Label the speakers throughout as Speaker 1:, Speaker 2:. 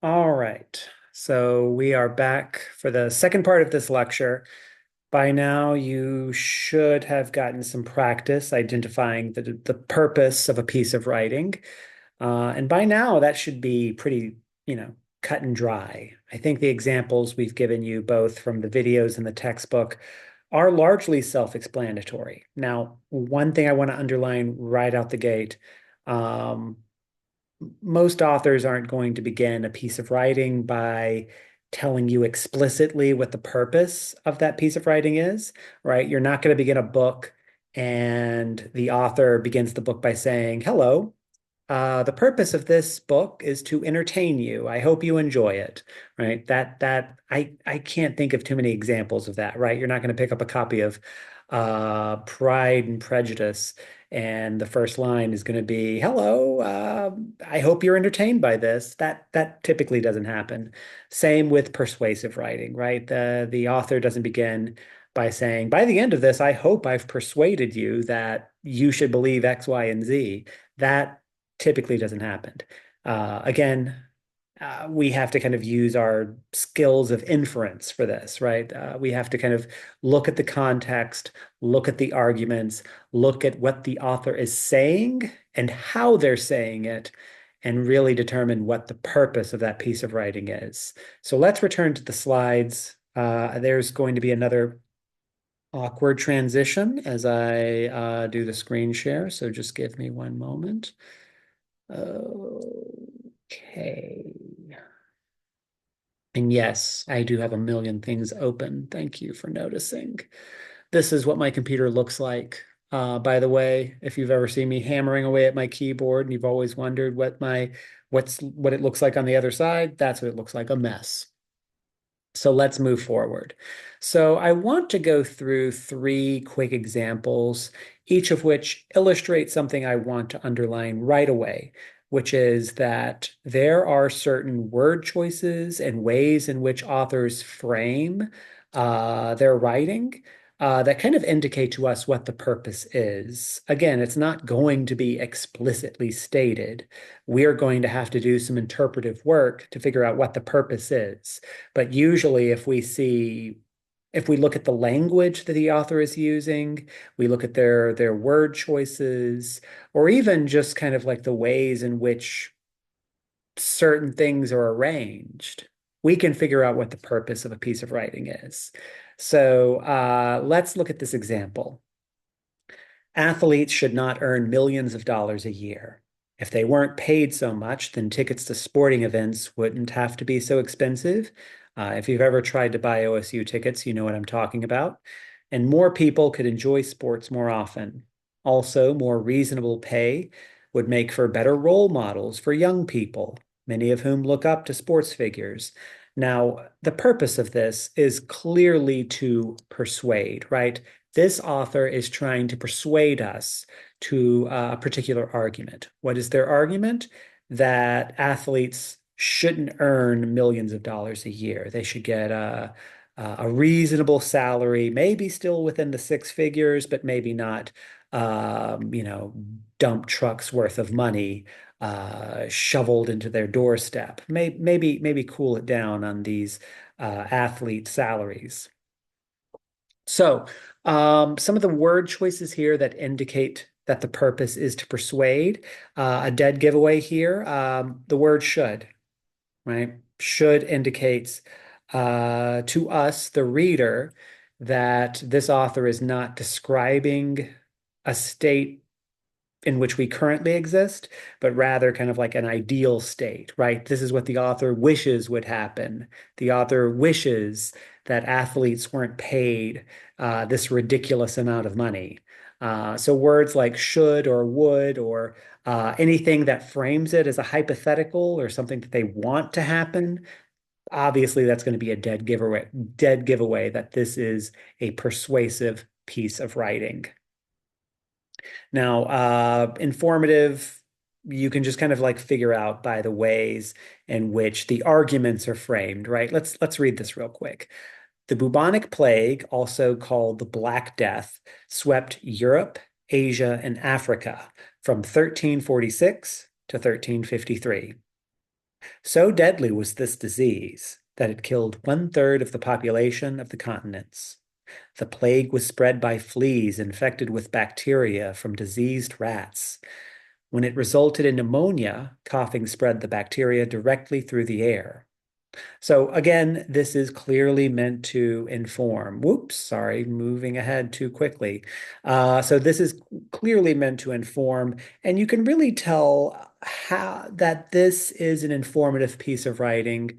Speaker 1: All right. So we are back for the second part of this lecture. By now, you should have gotten some practice identifying the purpose of a piece of writing. And by now, that should be pretty, cut and dry. I think the examples we've given you, both from the videos and the textbook, are largely self-explanatory. Now, one thing I want to underline right out the gate, um, most authors aren't going to begin a piece of writing by telling you explicitly what the purpose of that piece of writing is, right? You're not going to begin a book and the author begins the book by saying, "Hello, the purpose of this book is to entertain you. I hope you enjoy it," right? I can't think of too many examples of that, right? You're not going to pick up a copy of Pride and Prejudice, and the first line is going to be, "Hello, I hope you're entertained by this." That typically doesn't happen. Same with persuasive writing, right? The author doesn't begin by saying, "By the end of this, I hope I've persuaded you that you should believe X, Y, and Z." That typically doesn't happen. Again, we have to kind of use our skills of inference for this, right? We have to kind of look at the context, look at the arguments, look at what the author is saying and how they're saying it, and really determine what the purpose of that piece of writing is. So let's return to the slides. There's going to be another awkward transition as I do the screen share. So just give me one moment. Okay. And yes, I do have a million things open. Thank you for noticing. This is what my computer looks like. By the way, if you've ever seen me hammering away at my keyboard and you've always wondered what it looks like on the other side, that's what it looks like, a mess. So let's move forward. So I want to go through three quick examples, each of which illustrates something I want to underline right away, which is that there are certain word choices and ways in which authors frame their writing that kind of indicate to us what the purpose is. Again, it's not going to be explicitly stated. We are going to have to do some interpretive work to figure out what the purpose is. But usually, if we look at the language that the author is using, we look at their word choices, or even just kind of like the ways in which certain things are arranged, we can figure out what the purpose of a piece of writing is. So let's look at this example. Athletes should not earn millions of dollars a year. If they weren't paid so much, then tickets to sporting events wouldn't have to be so expensive. If you've ever tried to buy OSU tickets, you know what I'm talking about. And more people could enjoy sports more often. Also, more reasonable pay would make for better role models for young people, many of whom look up to sports figures. Now, the purpose of this is clearly to persuade, right? This author is trying to persuade us to a particular argument. What is their argument? That athletes shouldn't earn millions of dollars a year. They should get a reasonable salary, maybe still within the six figures, but maybe not, dump trucks worth of money shoveled into their doorstep. Maybe cool it down on these athlete salaries. So, some of the word choices here that indicate that the purpose is to persuade. A dead giveaway here. The word should, right? Should indicates to us, the reader, that this author is not describing a state in which we currently exist, but rather kind of like an ideal state, right? This is what the author wishes would happen. The author wishes that athletes weren't paid this ridiculous amount of money. So words like should or would or anything that frames it as a hypothetical or something that they want to happen, obviously that's going to be a dead giveaway that this is a persuasive piece of writing. Now, informative, you can just kind of like figure out by the ways in which the arguments are framed, right? Let's read this real quick. The bubonic plague, also called the Black Death, swept Europe, Asia, and Africa from 1346 to 1353. So deadly was this disease that it killed 1/3 of the population of the continents. The plague was spread by fleas infected with bacteria from diseased rats. When it resulted in pneumonia, coughing spread the bacteria directly through the air. So again, this is clearly meant to inform. Whoops, sorry, moving ahead too quickly. So this is clearly meant to inform, and you can really tell how that this is an informative piece of writing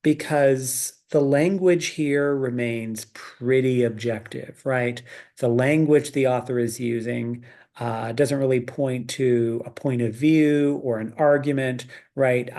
Speaker 1: because the language here remains pretty objective, right? The language the author is using doesn't really point to a point of view or an argument, right?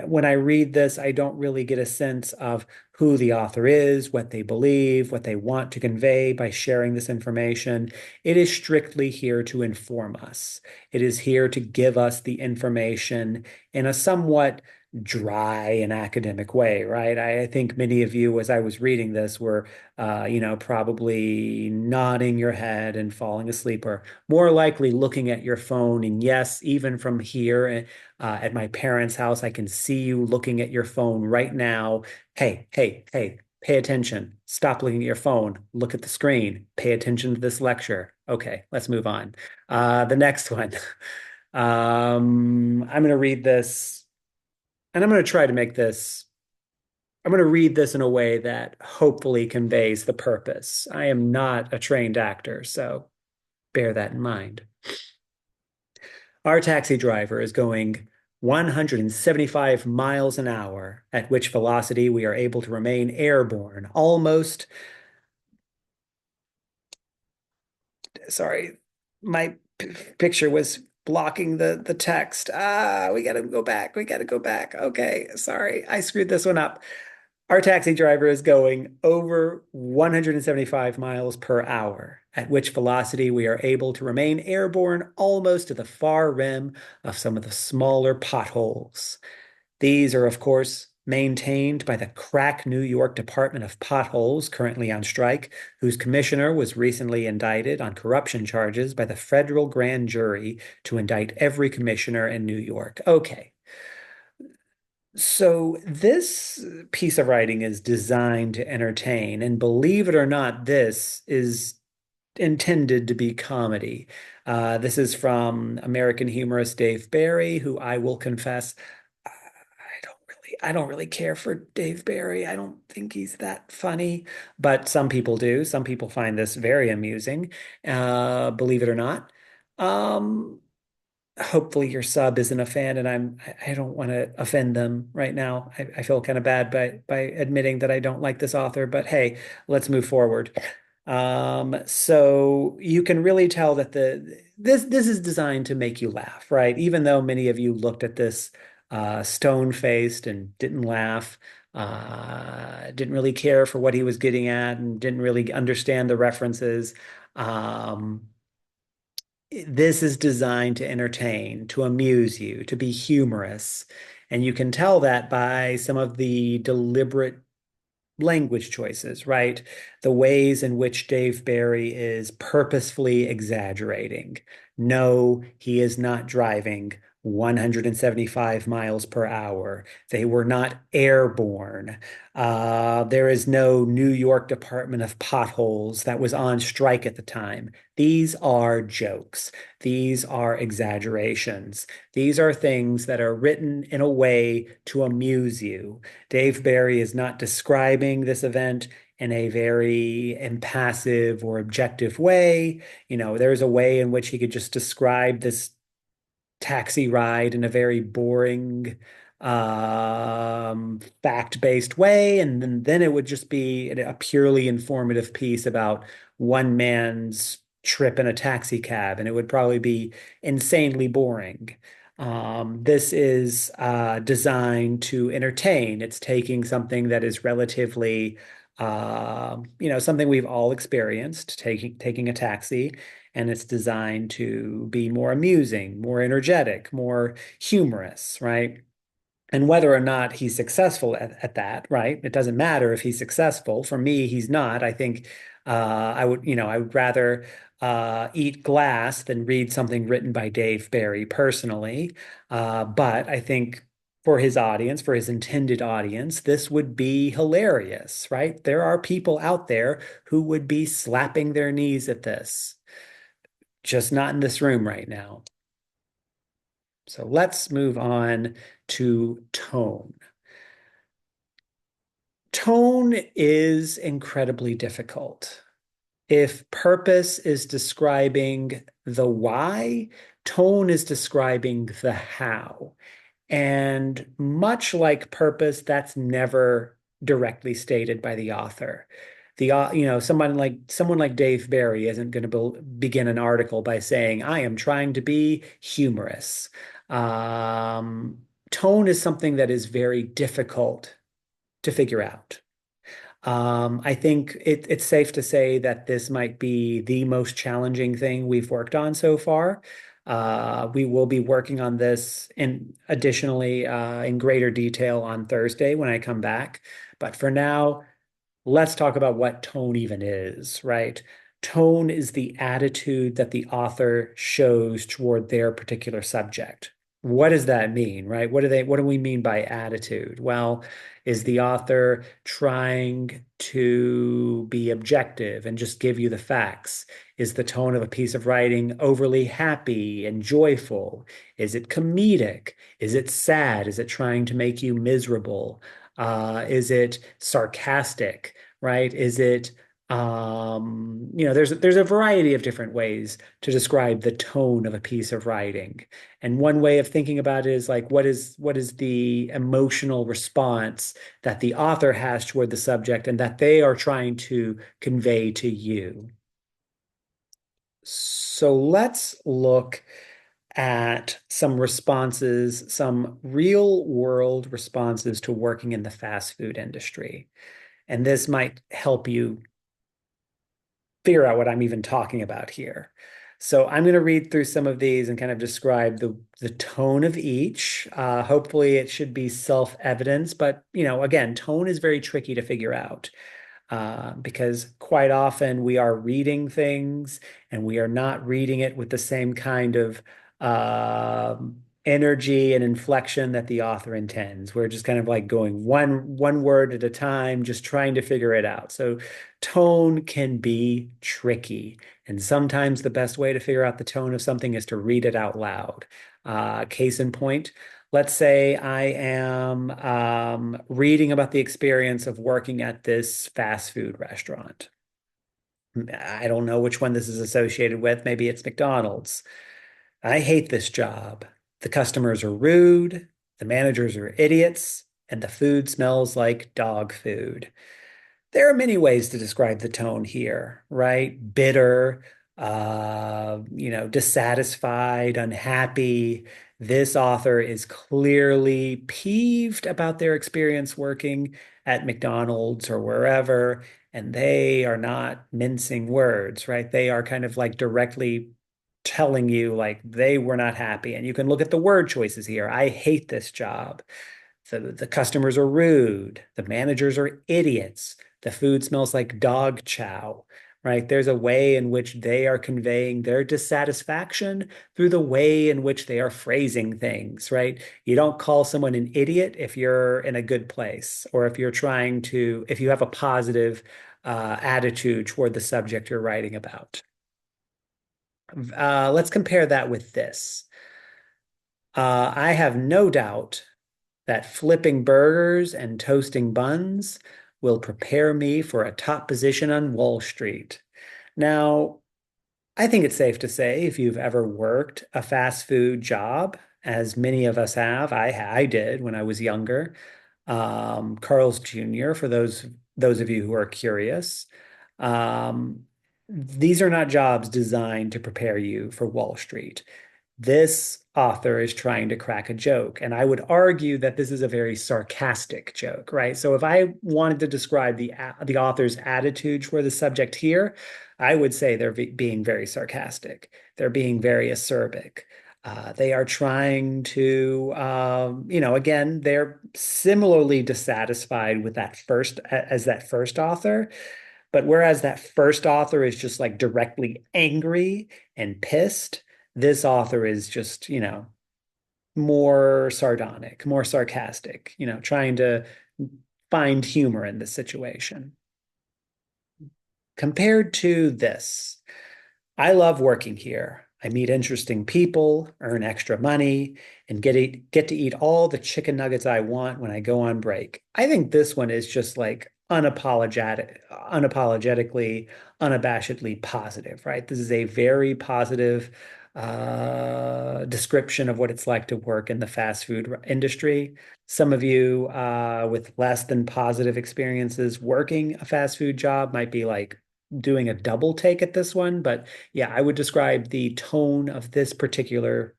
Speaker 1: When I read this, I don't really get a sense of who the author is, what they believe, what they want to convey by sharing this information. It is strictly here to inform us. It is here to give us the information in a somewhat dry and academic way, right? I think many of you, as I was reading this, were, probably nodding your head and falling asleep, or more likely looking at your phone. And yes, even from here at my parents' house, I can see you looking at your phone right now. Hey, hey, hey, pay attention. Stop looking at your phone. Look at the screen. Pay attention to this lecture. Okay, let's move on. The next one. I'm going to read this and I'm going to try to make this, I'm going to read this in a way that hopefully conveys the purpose. I am not a trained actor, so bear that in mind. Our taxi driver is going 175 miles an hour, at which velocity we are able to remain airborne. Almost, sorry, my picture was blocking the text. We got to go back. We got to go back. Okay, sorry, I screwed this one up. Our taxi driver is going over 175 miles per hour, at which velocity we are able to remain airborne almost to the far rim of some of the smaller potholes. These are, of course, maintained by the crack New York Department of Potholes, currently on strike, whose commissioner was recently indicted on corruption charges by the federal grand jury to indict every commissioner in New York. Okay. So this piece of writing is designed to entertain, and believe it or not, this is intended to be comedy. This is from American humorist Dave Barry, who I will confess, I don't really care for Dave Barry. I don't think he's that funny, but some people do. Some people find this very amusing, believe it or not. Um, Hopefully your sub isn't a fan, and I don't want to offend them right now. I feel kind of bad by admitting that I don't like this author, but hey, let's move forward. So you can really tell that this is designed to make you laugh, right? Even though many of you looked at this stone-faced and didn't laugh, didn't really care for what he was getting at, and didn't really understand the references. Um, this is designed to entertain, to amuse you, to be humorous. And you can tell that by some of the deliberate language choices, right? The ways in which Dave Barry is purposefully exaggerating. No, he is not driving 175 miles per hour. They were not airborne. There is no New York Department of Potholes that was on strike at the time. These are jokes. These are exaggerations. These are things that are written in a way to amuse you. Dave Barry is not describing this event in a very impassive or objective way. There's a way in which he could just describe this taxi ride in a very boring, fact-based way, and then it would just be a purely informative piece about one man's trip in a taxi cab, and it would probably be insanely boring. This is designed to entertain. It's taking something that is relatively, something we've all experienced, taking a taxi, and it's designed to be more amusing, more energetic, more humorous, right? And whether or not he's successful at that, right? It doesn't matter if he's successful. For me, he's not. I think I would rather eat glass than read something written by Dave Barry personally. But I think for his audience, for his intended audience, this would be hilarious, right? There are people out there who would be slapping their knees at this, just not in this room right now. So let's move on to tone. Tone is incredibly difficult. If purpose is describing the why, tone is describing the how. And much like purpose, that's never directly stated by the author. Someone like Dave Barry isn't going to begin an article by saying, "I am trying to be humorous." Um, Tone is something that is very difficult to figure out. I think it's safe to say that this might be the most challenging thing we've worked on so far. We will be working on this in greater detail on Thursday when I come back. But for now, let's talk about what tone even is, right? Tone is the attitude that the author shows toward their particular subject. What does that mean, right? What do we mean by attitude? Well, is the author trying to be objective and just give you the facts? Is the tone of a piece of writing overly happy and joyful? Is it comedic? Is it sad? Is it trying to make you miserable? Is it sarcastic, right? Is it there's a variety of different ways to describe the tone of a piece of writing. And one way of thinking about it is like, what is the emotional response that the author has toward the subject and that they are trying to convey to you? So let's look at some responses, some real world responses to working in the fast food industry. And this might help you figure out what I'm even talking about here. So I'm going to read through some of these and kind of describe the tone of each. Hopefully it should be self-evident, but again, tone is very tricky to figure out. Because quite often we are reading things and we are not reading it with the same kind of energy and inflection that the author intends. We're just kind of like going one word at a time, just trying to figure it out. So tone can be tricky. And sometimes the best way to figure out the tone of something is to read it out loud. Case in point, let's say I am reading about the experience of working at this fast food restaurant. I don't know which one this is associated with. Maybe it's McDonald's. I hate this job. The customers are rude, the managers are idiots, and the food smells like dog food. There are many ways to describe the tone here, right? Bitter, dissatisfied, unhappy. This author is clearly peeved about their experience working at McDonald's or wherever, and they are not mincing words, right? They are kind of like directly telling you like they were not happy. And you can look at the word choices here. I hate this job. The customers are rude. The managers are idiots. The food smells like dog chow, right? There's a way in which they are conveying their dissatisfaction through the way in which they are phrasing things, right? You don't call someone an idiot if you're in a good place or if if you have a positive attitude toward the subject you're writing about. Let's compare that with this. I have no doubt that flipping burgers and toasting buns will prepare me for a top position on Wall Street. Now, I think it's safe to say if you've ever worked a fast food job, as many of us have, I did when I was younger, Carl's Jr., for those of you who are curious. Um, these are not jobs designed to prepare you for Wall Street. This author is trying to crack a joke. And I would argue that this is a very sarcastic joke, right? So if I wanted to describe the author's attitude toward the subject here, I would say they're being very sarcastic. They're being very acerbic. They are trying to, again, they're similarly dissatisfied with that first author. But whereas that first author is just like directly angry and pissed, this author is just, more sardonic, more sarcastic, trying to find humor in the situation. Compared to this, I love working here. I meet interesting people, earn extra money, and get to eat all the chicken nuggets I want when I go on break. I think this one is just like unapologetically, unabashedly positive, right? This is a very positive description of what it's like to work in the fast food industry. Some of you with less than positive experiences working a fast food job might be like doing a double take at this one, but yeah, I would describe the tone of this particular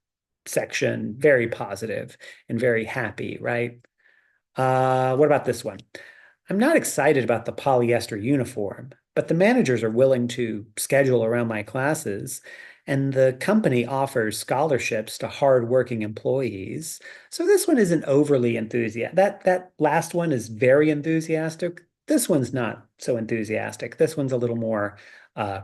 Speaker 1: section very positive and very happy, right? What about this one? I'm not excited about the polyester uniform, but the managers are willing to schedule around my classes, and the company offers scholarships to hardworking employees. So this one isn't overly enthusiastic. That last one is very enthusiastic. This one's not so enthusiastic. This one's a little more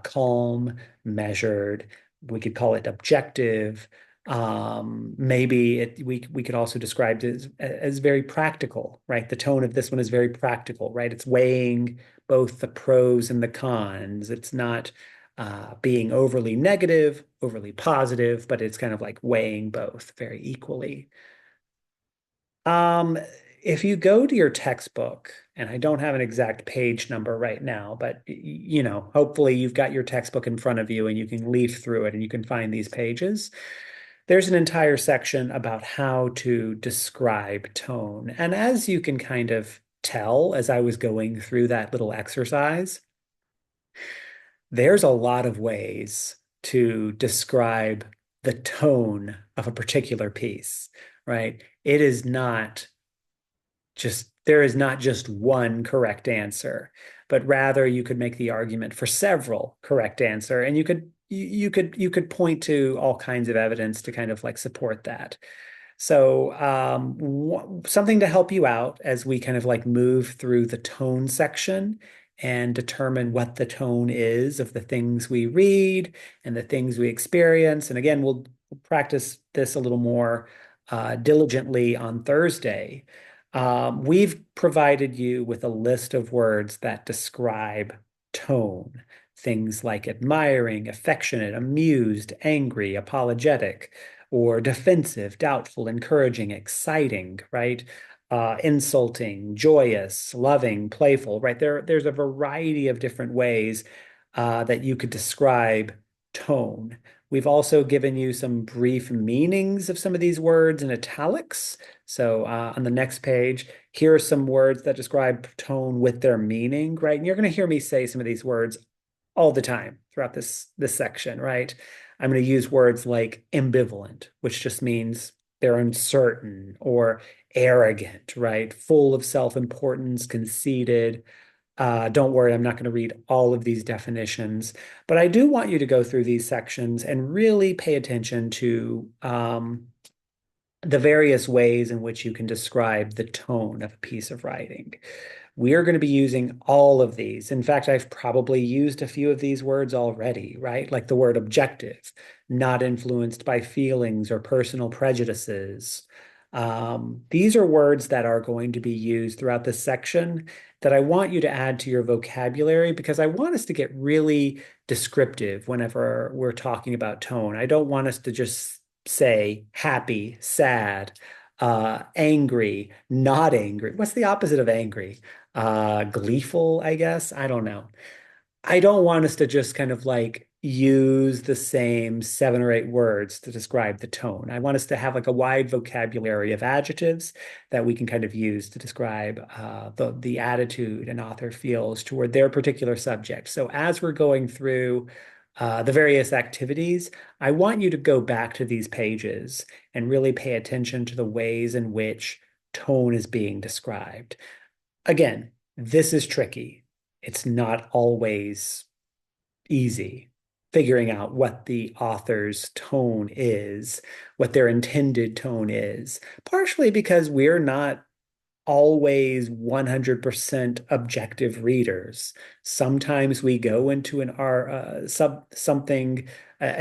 Speaker 1: calm, measured. We could call it objective. Maybe we could also describe it as very practical, right? The tone of this one is very practical, right? It's weighing both the pros and the cons. It's not being overly negative, overly positive, but it's kind of like weighing both very equally. Um, if you go to your textbook, and I don't have an exact page number right now, but hopefully you've got your textbook in front of you and you can leaf through it and you can find these pages. There's an entire section about how to describe tone. And as you can kind of tell as I was going through that little exercise, there's a lot of ways to describe the tone of a particular piece, right? There is not just one correct answer, but rather you could make the argument for several correct answer, and you could point to all kinds of evidence to kind of like support that. So something to help you out as we kind of like move through the tone section and determine what the tone is of the things we read and the things we experience. And again, we'll practice this a little more diligently on Thursday. We've provided you with a list of words that describe tone. Things like admiring, affectionate, amused, angry, apologetic, or defensive, doubtful, encouraging, exciting, right? Insulting, joyous, loving, playful, right? There's a variety of different ways that you could describe tone. We've also given you some brief meanings of some of these words in italics. So on the next page, here are some words that describe tone with their meaning, right? And you're going to hear me say some of these words all the time throughout this section, right? I'm going to use words like ambivalent, which just means they're uncertain or arrogant, right? Full of self-importance, conceited. Don't worry, I'm not going to read all of these definitions, but I do want you to go through these sections and really pay attention to the various ways in which you can describe the tone of a piece of writing. We are going to be using all of these. In fact, I've probably used a few of these words already, right? Like the word objective, not influenced by feelings or personal prejudices. These are words that are going to be used throughout this section that I want you to add to your vocabulary because I want us to get really descriptive whenever we're talking about tone. I don't want us to just say happy, sad, angry, not angry. What's the opposite of angry? Gleeful, I guess. I don't know. I don't want us to just kind of like use the same 7 or 8 words to describe the tone. I want us to have like a wide vocabulary of adjectives that we can kind of use to describe the attitude an author feels toward their particular subject. So as we're going through the various activities, I want you to go back to these pages and really pay attention to the ways in which tone is being described. Again, this is tricky. It's not always easy figuring out what the author's tone is, what their intended tone is, partially because we're not always 100% objective readers. Sometimes we go into an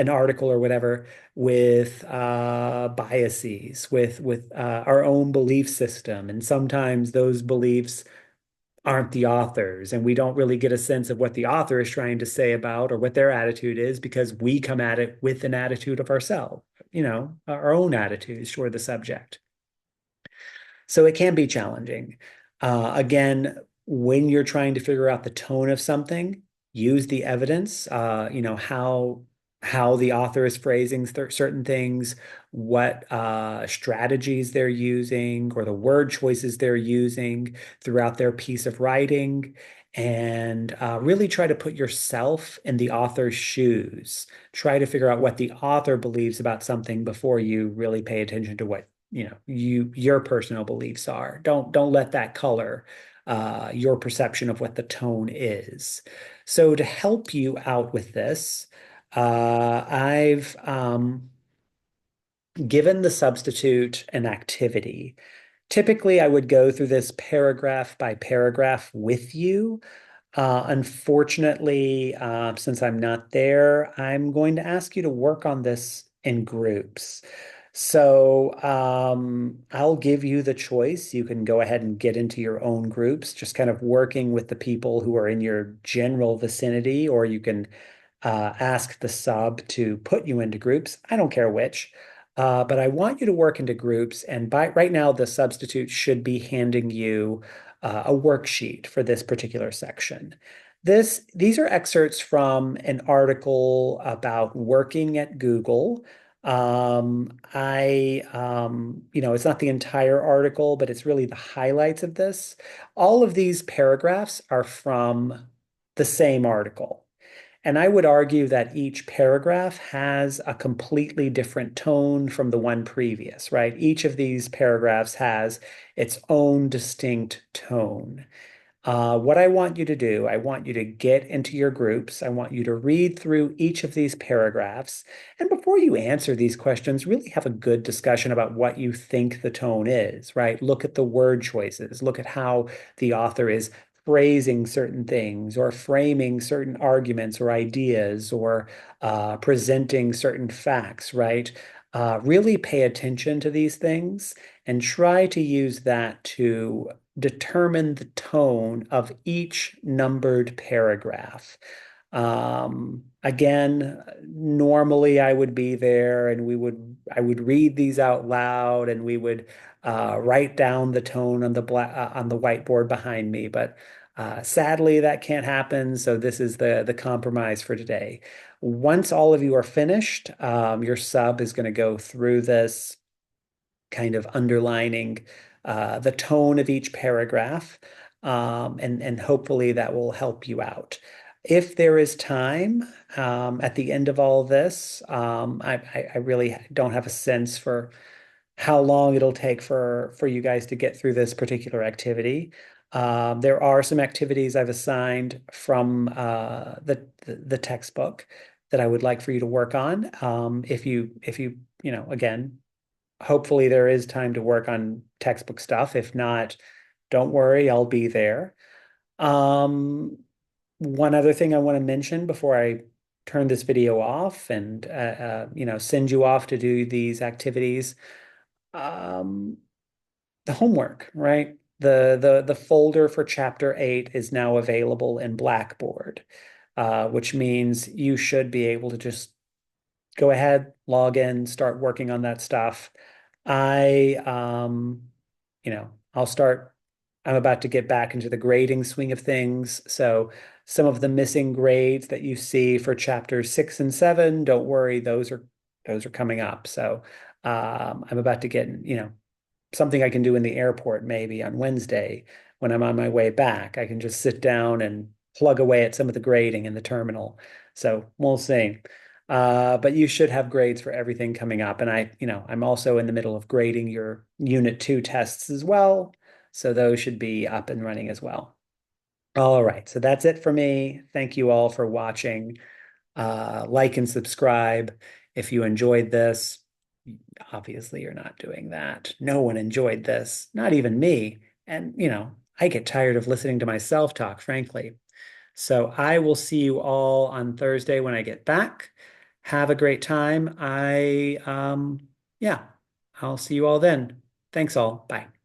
Speaker 1: article or whatever with biases, with our own belief system, and sometimes those beliefs aren't the authors, and we don't really get a sense of what the author is trying to say about or what their attitude is because we come at it with an attitude of ourselves, our own attitudes toward the subject. So it can be challenging. Again, when you're trying to figure out the tone of something, use the evidence, how the author is phrasing certain things, what strategies they're using, or the word choices they're using throughout their piece of writing, and really try to put yourself in the author's shoes. Try to figure out what the author believes about something before you really pay attention to what your personal beliefs are. Don't let that color your perception of what the tone is. So to help you out with this, I've given the substitute an activity. Typically, I would go through this paragraph by paragraph with you. Unfortunately, since I'm not there, I'm going to ask you to work on this in groups. So I'll give you the choice. You can go ahead and get into your own groups, just kind of working with the people who are in your general vicinity, or you can ask the sub to put you into groups. I don't care which. But I want you to work into groups. And by right now, the substitute should be handing you a worksheet for this particular section. These are excerpts from an article about working at Google. It's not the entire article, but it's really the highlights of this. All of these paragraphs are from the same article. And I would argue that each paragraph has a completely different tone from the one previous, right? Each of these paragraphs has its own distinct tone. What I want you to do, I want you to get into your groups. I want you to read through each of these paragraphs. And before you answer these questions, really have a good discussion about what you think the tone is, right? Look at the word choices. Look at how the author is phrasing certain things or framing certain arguments or ideas or presenting certain facts, right? Really pay attention to these things and try to use that to determine the tone of each numbered paragraph. Again, normally I would be there and I would read these out loud and we would write down the tone on on the whiteboard behind me, but sadly that can't happen. So this is the compromise for today. Once all of you are finished, your sub is going to go through this kind of underlining the tone of each paragraph, and hopefully that will help you out. If there is time at the end of all this, I really don't have a sense for how long it'll take for you guys to get through this particular activity. There are some activities I've assigned from the textbook that I would like for you to work on. If you again, hopefully there is time to work on textbook stuff. If not, don't worry, I'll be there. Um, One other thing I want to mention before I turn this video off and send you off to do these activities. Um, the homework, right? The folder for chapter 8 is now available in Blackboard, which means you should be able to just go ahead, log in, start working on that stuff. I, I'll start. I'm about to get back into the grading swing of things. So some of the missing grades that you see for chapters 6 and 7, don't worry, those are coming up. So I'm about to get, something I can do in the airport maybe on Wednesday when I'm on my way back. I can just sit down and plug away at some of the grading in the terminal. So we'll see. But you should have grades for everything coming up. And I'm also in the middle of grading your Unit 2 tests as well. So those should be up and running as well. All right. So that's it for me. Thank you all for watching. Like and subscribe if you enjoyed this. Obviously, you're not doing that. No one enjoyed this, not even me. And, I get tired of listening to myself talk, frankly. So I will see you all on Thursday when I get back. Have a great time. Yeah, I'll see you all then. Thanks all. Bye.